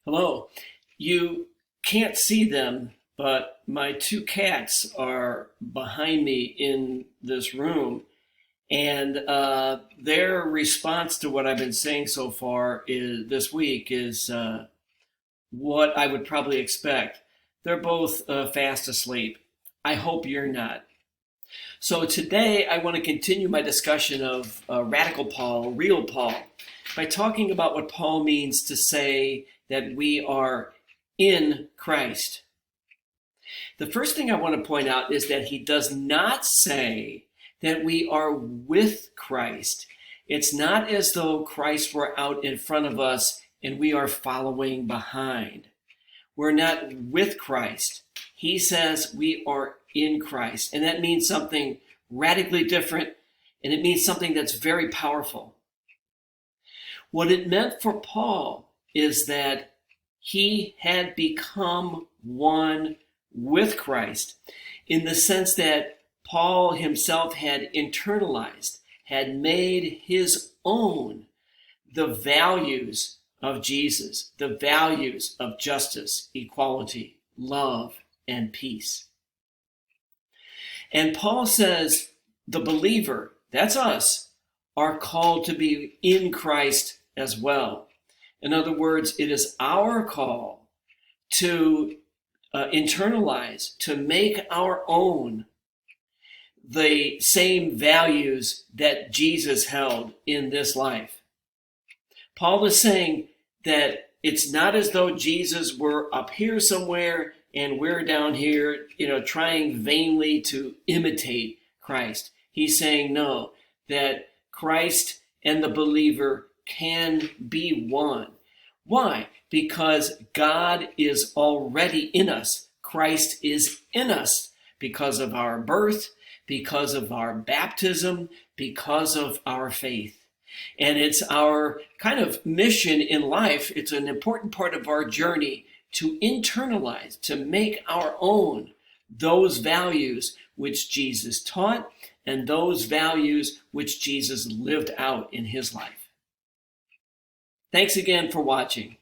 Hello. You can't see them, but my two cats are behind me in this room, and their response to what I've been saying so far is this week is what I would probably expect. They're both fast asleep. I hope you're not. So today I want to continue my discussion of radical Paul, real Paul, by talking about what Paul means to say that we are in Christ. The first thing I want to point out is that he does not say that we are with Christ. It's not as though Christ were out in front of us and we are following behind. We're not with Christ. He says we are in Christ, and that means something radically different, and it means something that's very powerful. What it meant for Paul is that he had become one with Christ in the sense that Paul himself had internalized, had made his own the values of Jesus, the values of justice, equality, love, and peace. And Paul says the believer, that's us, are called to be in Christ as well. In other words, it is our call to internalize, to make our own the same values that Jesus held in this life. Paul is saying that it's not as though Jesus were up here somewhere and we're down here, trying vainly to imitate Christ. He's saying no, that Christ and the believer can be one. Why? Because God is already in us. Christ is in us because of our birth, because of our baptism, because of our faith. And it's our kind of mission in life. It's an important part of our journey to internalize, to make our own those values which Jesus taught and those values which Jesus lived out in his life. Thanks again for watching.